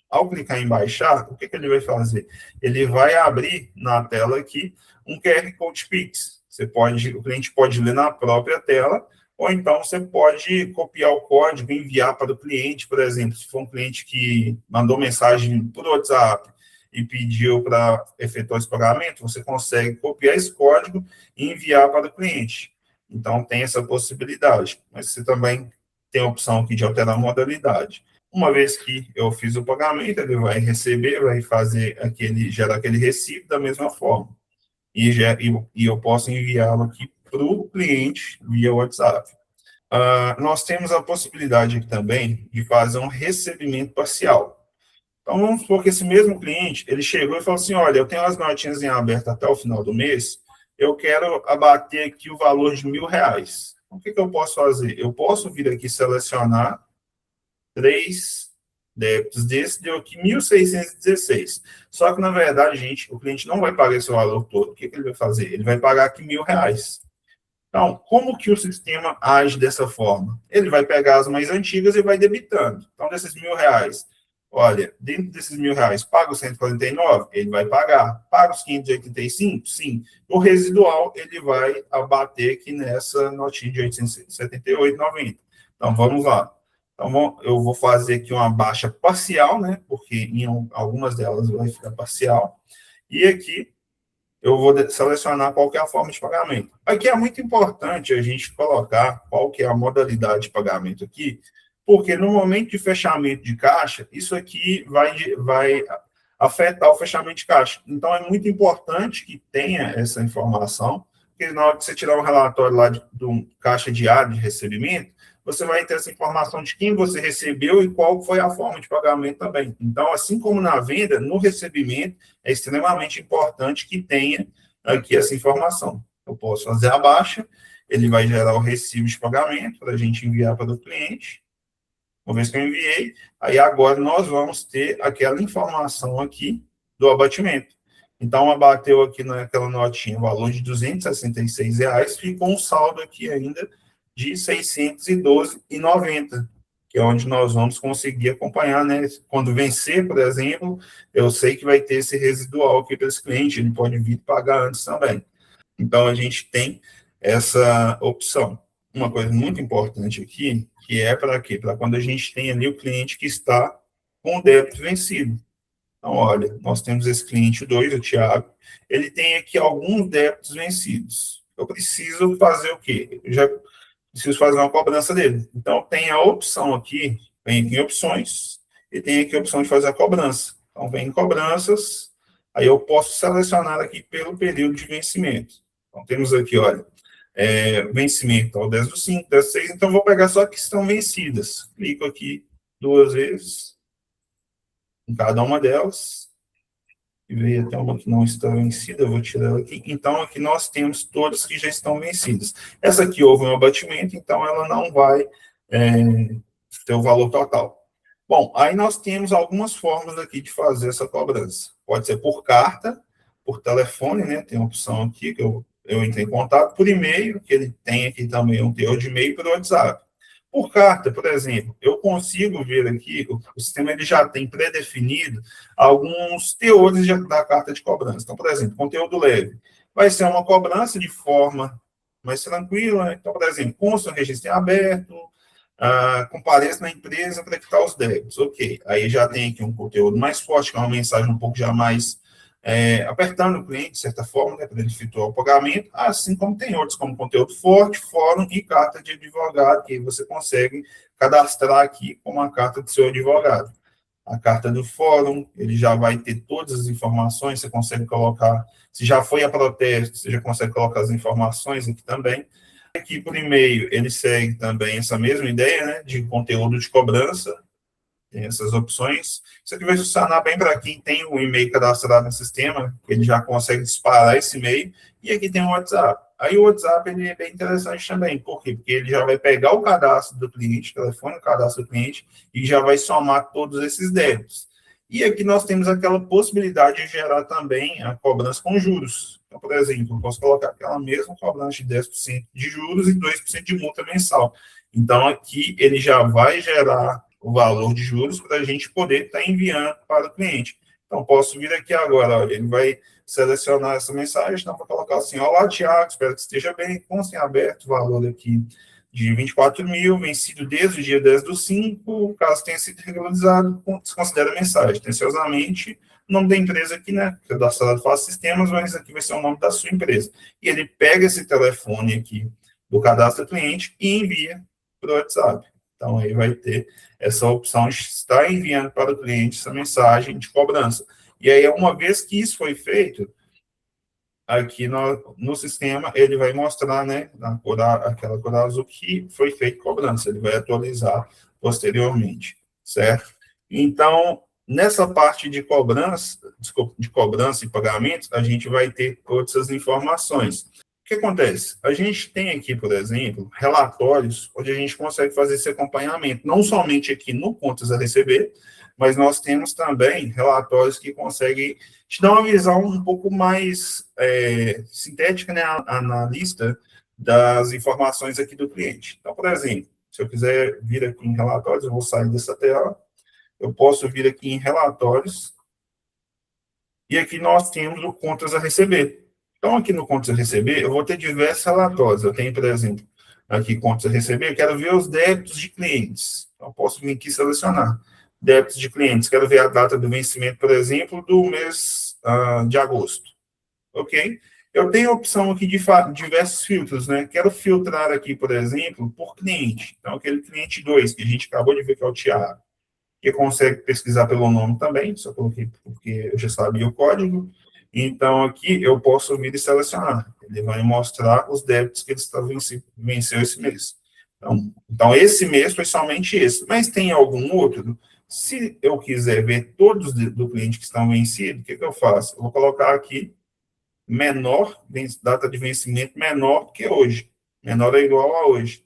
ao clicar em baixar, o que ele vai fazer? Ele vai abrir na tela aqui um QR Code Pix. O cliente pode ler na própria tela, ou então você pode copiar o código e enviar para o cliente, por exemplo, se for um cliente que mandou mensagem por WhatsApp e pediu para efetuar esse pagamento, você consegue copiar esse código e enviar para o cliente. Então, tem essa possibilidade. Mas você também tem a opção aqui de alterar a modalidade. Uma vez que eu fiz o pagamento, ele vai receber, vai gerar aquele recibo da mesma forma. E eu posso enviá-lo aqui para o cliente via WhatsApp. Nós temos a possibilidade aqui também de fazer um recebimento parcial. Então, vamos supor que esse mesmo cliente, ele chegou e falou assim, olha, eu tenho as notinhas em aberto até o final do mês, eu quero abater aqui o valor de R$1.000. Então, o que eu posso fazer? Eu posso vir aqui selecionar 3 débitos desse, deu aqui 1.616. Só que, na verdade, gente, o cliente não vai pagar esse valor todo. O que ele vai fazer? Ele vai pagar aqui R$1.000. Então, como que o sistema age dessa forma? Ele vai pegar as mais antigas e vai debitando. Então, desses R$1.000, olha, dentro desses R$ 1.000, paga os 149? Ele vai pagar. Paga os 585? Sim. O residual, ele vai abater aqui nessa notinha de 878,90. Então, vamos lá. Então, eu vou fazer aqui uma baixa parcial, né? Porque em algumas delas vai ficar parcial. E aqui, eu vou selecionar qual que é a forma de pagamento. Aqui é muito importante a gente colocar qual que é a modalidade de pagamento aqui, porque no momento de fechamento de caixa, isso aqui vai afetar o fechamento de caixa. Então, é muito importante que tenha essa informação, porque na hora que você tirar um relatório lá do caixa diário de recebimento, você vai ter essa informação de quem você recebeu e qual foi a forma de pagamento também. Então, assim como na venda, no recebimento, é extremamente importante que tenha aqui essa informação. Eu posso fazer a baixa, ele vai gerar o recibo de pagamento para a gente enviar para o cliente. Uma vez que eu enviei, aí agora nós vamos ter aquela informação aqui do abatimento. Então, abateu aqui naquela notinha o valor de R$ 266, ficou um saldo aqui ainda de R$ 612,90, que é onde nós vamos conseguir acompanhar, né? Quando vencer, por exemplo, eu sei que vai ter esse residual aqui para esse cliente, ele pode vir pagar antes também. Então, a gente tem essa opção. Uma coisa muito importante aqui, que é para quê? Para quando a gente tem ali o cliente que está com o débito vencido. Então, olha, nós temos esse cliente 2, o Thiago, ele tem aqui alguns débitos vencidos. Eu preciso fazer o quê? Eu já preciso fazer uma cobrança dele. Então, tem a opção aqui, vem aqui em opções, e tem aqui a opção de fazer a cobrança. Então, vem em cobranças, aí eu posso selecionar aqui pelo período de vencimento. Então, temos aqui, olha, vencimento ao 10/5, 10/6, então vou pegar só que estão vencidas. Clico aqui 2 vezes em cada uma delas, e veio até uma que não está vencida, eu vou tirar ela aqui. Então, aqui nós temos todas que já estão vencidas. Essa aqui houve um abatimento, então ela não vai ter o valor total. Bom, aí nós temos algumas formas aqui de fazer essa cobrança. Pode ser por carta, por telefone, né? Tem a opção aqui que eu entrei em contato, por e-mail, que ele tem aqui também um teor de e-mail, por WhatsApp. Por carta, por exemplo, eu consigo ver aqui, o sistema ele já tem pré-definido alguns teores da carta de cobrança. Então, por exemplo, conteúdo leve. Vai ser uma cobrança de forma mais tranquila. Então, por exemplo, consta um registro em aberto, compareça na empresa para quitar os débitos. Ok. Aí já tem aqui um conteúdo mais forte, que é uma mensagem um pouco já mais apertando o cliente, de certa forma, né, para ele efetuar o pagamento, assim como tem outros, como conteúdo forte, fórum e carta de advogado, que você consegue cadastrar aqui com uma carta do seu advogado. A carta do fórum, ele já vai ter todas as informações, você consegue colocar, se já foi a protesto, você já consegue colocar as informações aqui também. Aqui por e-mail, ele segue também essa mesma ideia, né, de conteúdo de cobrança, tem essas opções. Isso aqui vai funcionar bem para quem tem o e-mail cadastrado no sistema, ele já consegue disparar esse e-mail, e aqui tem o WhatsApp. Aí o WhatsApp ele é bem interessante também, por quê? Porque ele já vai pegar o cadastro do cliente, telefone, o cadastro do cliente, e já vai somar todos esses débitos. E aqui nós temos aquela possibilidade de gerar também a cobrança com juros. Então, por exemplo, eu posso colocar aquela mesma cobrança de 10% de juros e 2% de multa mensal. Então, aqui ele já vai gerar o valor de juros para a gente poder estar enviando para o cliente. Então, posso vir aqui agora, olha, ele vai selecionar essa mensagem, então, para colocar assim, olá, Tiago, espero que esteja bem, conste em aberto o valor aqui de 24 mil, vencido desde o dia 10/5, caso tenha sido regularizado, desconsidera a mensagem. Atenciosamente, o nome da empresa aqui, né, cadastrado Fácil Sistemas, mas aqui vai ser o nome da sua empresa. E ele pega esse telefone aqui do cadastro do cliente e envia para o WhatsApp. Então, aí vai ter essa opção de estar enviando para o cliente essa mensagem de cobrança. E aí, uma vez que isso foi feito, aqui no sistema, ele vai mostrar, né, aquela cor azul que foi feito cobrança. Ele vai atualizar posteriormente, certo? Então, nessa parte de cobrança e pagamento, a gente vai ter todas essas informações. O que acontece? A gente tem aqui, por exemplo, relatórios onde a gente consegue fazer esse acompanhamento, não somente aqui no Contas a Receber, mas nós temos também relatórios que conseguem te dar uma visão um pouco mais sintética, né, analista das informações aqui do cliente. Então, por exemplo, se eu quiser vir aqui em relatórios, eu vou sair dessa tela, eu posso vir aqui em relatórios, e aqui nós temos o contas a receber. Então, aqui no contas a receber, eu vou ter diversos relatórios. Eu tenho, por exemplo, aqui contas a receber, eu quero ver os débitos de clientes. Então, eu posso vir aqui e selecionar débitos de clientes. Quero ver a data do vencimento, por exemplo, do mês de agosto. Ok? Eu tenho a opção aqui de diversos filtros, né? Quero filtrar aqui, por exemplo, por cliente. Então, aquele cliente 2, que a gente acabou de ver que é o Thiago, que consegue pesquisar pelo nome também, só coloquei porque eu já sabia o código. Então, aqui eu posso vir e selecionar. Ele vai mostrar os débitos que ele está venceu esse mês. Então, esse mês foi somente esse. Mas tem algum outro? Se eu quiser ver todos do cliente que estão vencidos, o que eu faço? Eu vou colocar aqui menor, data de vencimento menor que hoje. Menor ou igual a hoje.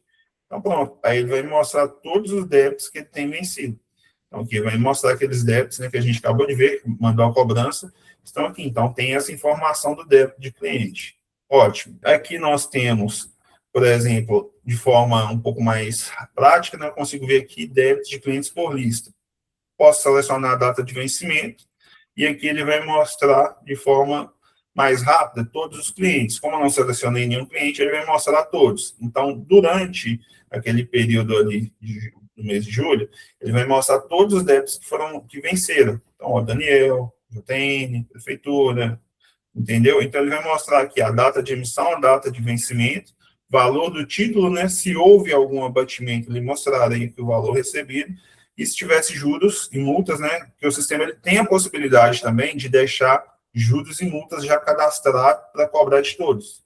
Então, pronto. Aí ele vai mostrar todos os débitos que ele tem vencido. Então, aqui vai mostrar aqueles débitos, né, que a gente acabou de ver, mandou a cobrança, estão aqui. Então, tem essa informação do débito de cliente. Ótimo. Aqui nós temos, por exemplo, de forma um pouco mais prática, né, eu consigo ver aqui débitos de clientes por lista. Posso selecionar a data de vencimento, e aqui ele vai mostrar de forma mais rápida todos os clientes. Como eu não selecionei nenhum cliente, ele vai mostrar todos. Então, durante aquele período ali no mês de julho, ele vai mostrar todos os débitos que venceram. Então, ó, Daniel, JTN, Prefeitura, entendeu? Então, ele vai mostrar aqui a data de emissão, a data de vencimento, valor do título, né? Se houve algum abatimento, ele mostrará aí o valor recebido. E se tivesse juros e multas, né? Que o sistema ele tem a possibilidade também de deixar juros e multas já cadastrados para cobrar de todos.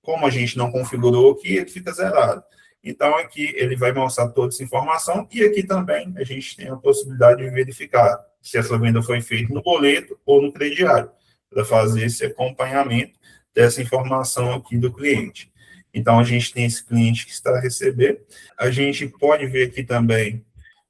Como a gente não configurou aqui, ele fica zerado. Então, aqui ele vai mostrar toda essa informação, e aqui também a gente tem a possibilidade de verificar se essa venda foi feita no boleto ou no crediário, para fazer esse acompanhamento dessa informação aqui do cliente. Então, a gente tem esse cliente que está a receber. A gente pode ver aqui também,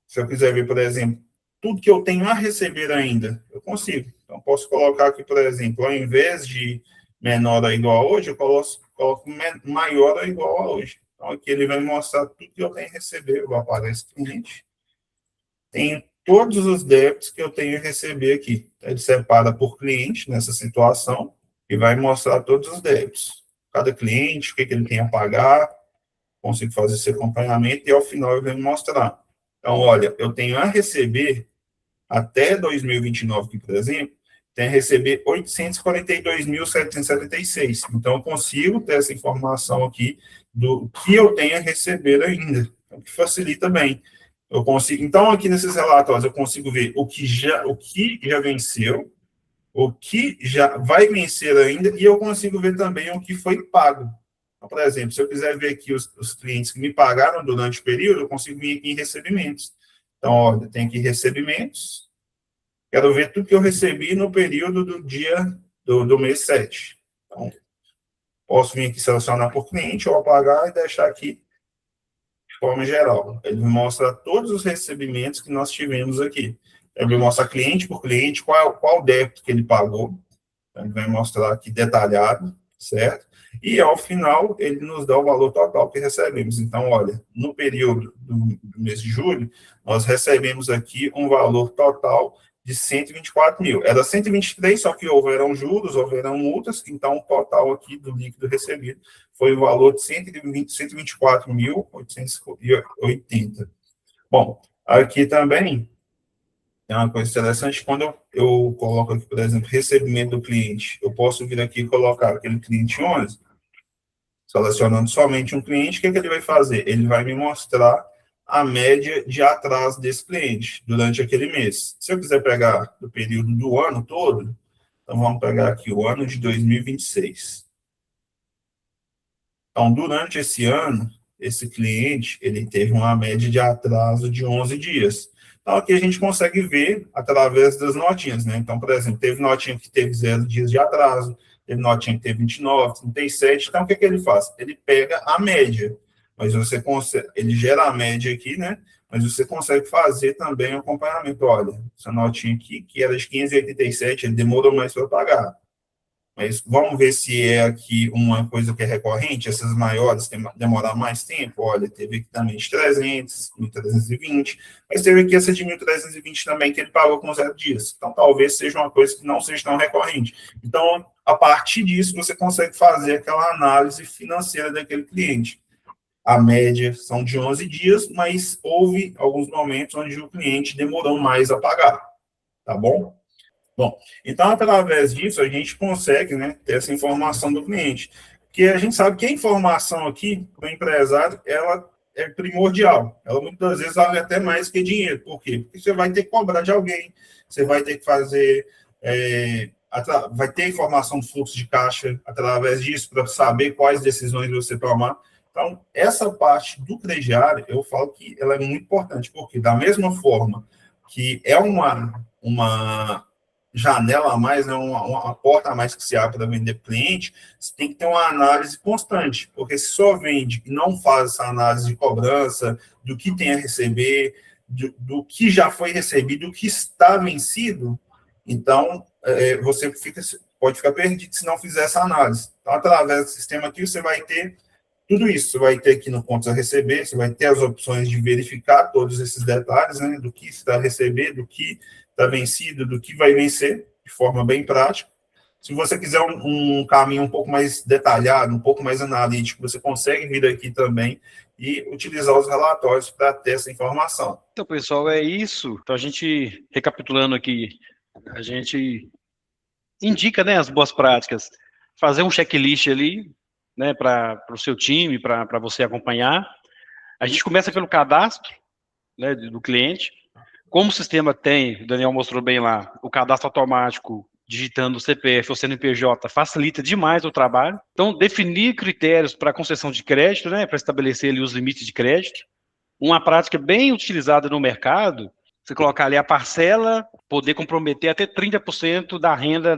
se eu quiser ver, por exemplo, tudo que eu tenho a receber ainda, eu consigo. Então, posso colocar aqui, por exemplo, ao invés de menor ou igual a hoje, eu coloco maior ou igual a hoje. Então, aqui ele vai mostrar tudo que eu tenho a receber. Eu apareço cliente. Tem todos os débitos que eu tenho a receber aqui. Ele separa por cliente nessa situação e vai mostrar todos os débitos. Cada cliente, o que ele tem a pagar, consigo fazer esse acompanhamento e ao final ele vai me mostrar. Então, olha, eu tenho a receber até 2029, aqui, por exemplo, tem a receber 842.776. Então, eu consigo ter essa informação aqui do que eu tenho a receber ainda, o que facilita bem. Eu consigo, então, aqui nesses relatórios, eu consigo ver o que já venceu, o que já vai vencer ainda, e eu consigo ver também o que foi pago. Então, por exemplo, se eu quiser ver aqui os clientes que me pagaram durante o período, eu consigo vir aqui em recebimentos. Então, olha, tem aqui recebimentos. Quero ver tudo que eu recebi no período do dia do mês 7. Então, posso vir aqui selecionar por cliente ou apagar e deixar aqui de forma geral. Ele me mostra todos os recebimentos que nós tivemos aqui. Ele me mostra cliente por cliente, qual débito que ele pagou. Então, ele vai mostrar aqui detalhado, certo? E, ao final, ele nos dá o valor total que recebemos. Então, olha, no período do mês de julho, nós recebemos aqui um valor total de 124 mil. Era 123, só que houveram juros, houveram multas, então o total aqui do líquido recebido foi o valor de 124.880. Bom, aqui também tem uma coisa interessante, quando eu coloco aqui, por exemplo, recebimento do cliente, eu posso vir aqui e colocar aquele cliente 11, selecionando somente um cliente, o que ele vai fazer? Ele vai me mostrar a média de atraso desse cliente durante aquele mês. Se eu quiser pegar o período do ano todo, então vamos pegar aqui o ano de 2026. Então, durante esse ano, esse cliente, ele teve uma média de atraso de 11 dias. Então, aqui a gente consegue ver através das notinhas, né? Então, por exemplo, teve notinha que teve 0 dias de atraso, teve notinha que teve 29, 37. Então, o que ele faz? Ele pega a média, mas você consegue, ele gera a média aqui, né? Mas você consegue fazer também o acompanhamento. Olha, essa notinha aqui, que era de 587, ele demorou mais para pagar. Mas vamos ver se é aqui uma coisa que é recorrente, essas maiores demorar mais tempo. Olha, teve aqui também de 300, 1.320, mas teve aqui essa de 1.320 também, que ele pagou com 0 dias. Então, talvez seja uma coisa que não seja tão recorrente. Então, a partir disso, você consegue fazer aquela análise financeira daquele cliente. A média são de 11 dias, mas houve alguns momentos onde o cliente demorou mais a pagar, tá bom? Bom, então, através disso, a gente consegue, né, ter essa informação do cliente. Porque a gente sabe que a informação aqui, para o empresário, ela é primordial. Ela, muitas vezes, vale até mais que dinheiro. Por quê? Porque você vai ter que cobrar de alguém, você vai ter que fazer... vai ter informação do fluxo de caixa através disso, para saber quais decisões você tomar. Então, essa parte do crediário, eu falo que ela é muito importante, porque da mesma forma que é uma janela a mais, né, uma porta a mais que se abre para vender cliente, você tem que ter uma análise constante, porque se só vende e não faz essa análise de cobrança, do que tem a receber, do que já foi recebido, do que está vencido, então você pode ficar perdido se não fizer essa análise. Então, através do sistema aqui, você vai ter tudo isso. Você vai ter aqui no ponto a receber, você vai ter as opções de verificar todos esses detalhes, né, do que está a receber, do que está vencido, do que vai vencer, de forma bem prática. Se você quiser um caminho um pouco mais detalhado, um pouco mais analítico, você consegue vir aqui também e utilizar os relatórios para ter essa informação. Então, pessoal, é isso. Então, a gente, recapitulando aqui, a gente indica, né, as boas práticas, fazer um checklist ali, né, para o seu time, para você acompanhar. A gente começa pelo cadastro, né, do cliente. Como o sistema tem, o Daniel mostrou bem lá, o cadastro automático, digitando o CPF ou CNPJ, facilita demais o trabalho. Então, definir critérios para concessão de crédito, né, para estabelecer ali os limites de crédito. Uma prática bem utilizada no mercado, você colocar ali a parcela, poder comprometer até 30% da renda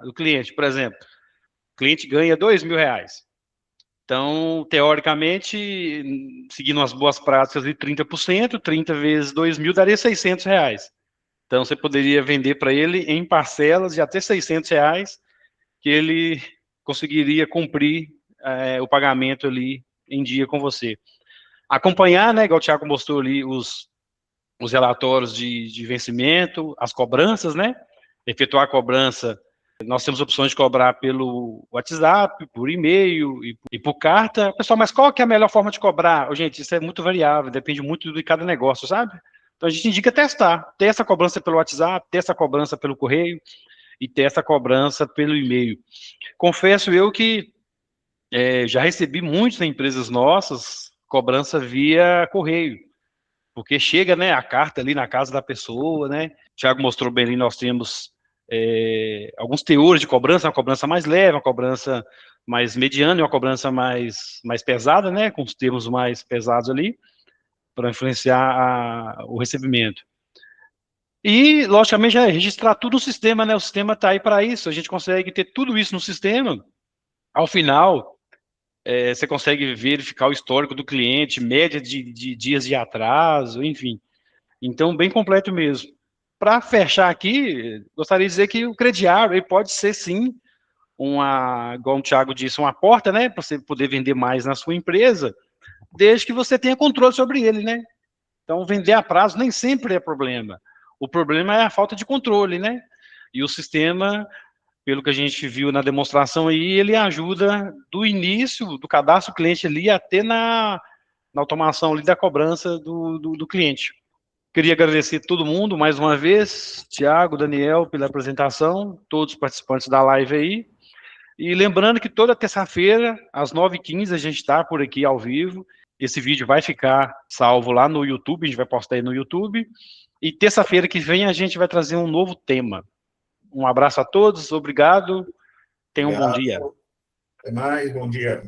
do cliente. Por exemplo, o cliente ganha R$2.000. Então, teoricamente, seguindo as boas práticas de 30%, 30 vezes 2.000 daria R$600. Então, você poderia vender para ele em parcelas de até R$600, que ele conseguiria cumprir o pagamento ali em dia com você. Acompanhar, né, igual o Thiago mostrou ali, os relatórios de vencimento, as cobranças, né, efetuar a cobrança. Nós temos opções de cobrar pelo WhatsApp, por e-mail e por carta. Pessoal, mas qual que é a melhor forma de cobrar? Gente, isso é muito variável, depende muito de cada negócio, sabe? Então, a gente indica testar. Ter essa cobrança pelo WhatsApp, ter essa cobrança pelo correio e ter essa cobrança pelo e-mail. Confesso eu que já recebi muitas empresas nossas cobrança via correio, porque chega, né, a carta ali na casa da pessoa, né? O Thiago mostrou bem ali, nós temos alguns teores de cobrança, uma cobrança mais leve, uma cobrança mais mediana e uma cobrança mais pesada, né, com os termos mais pesados ali, para influenciar o recebimento. E, logicamente, registrar tudo no sistema, né, o sistema está aí para isso, a gente consegue ter tudo isso no sistema, ao final, você consegue verificar o histórico do cliente, média de dias de atraso, enfim. Então, bem completo mesmo. Para fechar aqui, gostaria de dizer que o crediário ele pode ser, sim, igual o Thiago disse, uma porta, né, para você poder vender mais na sua empresa, desde que você tenha controle sobre ele, né? Então, vender a prazo nem sempre é problema. O problema é a falta de controle, né? E o sistema, pelo que a gente viu na demonstração aí, ele ajuda do início, do cadastro do cliente ali, até na automação ali da cobrança do cliente. Queria agradecer a todo mundo, mais uma vez, Thiago, Daniel, pela apresentação, todos os participantes da live aí. E lembrando que toda terça-feira, às 9h15, a gente está por aqui ao vivo. Esse vídeo vai ficar salvo lá no YouTube, a gente vai postar aí no YouTube. E terça-feira que vem a gente vai trazer um novo tema. Um abraço a todos, obrigado, tenham um bom dia. Até mais, bom dia.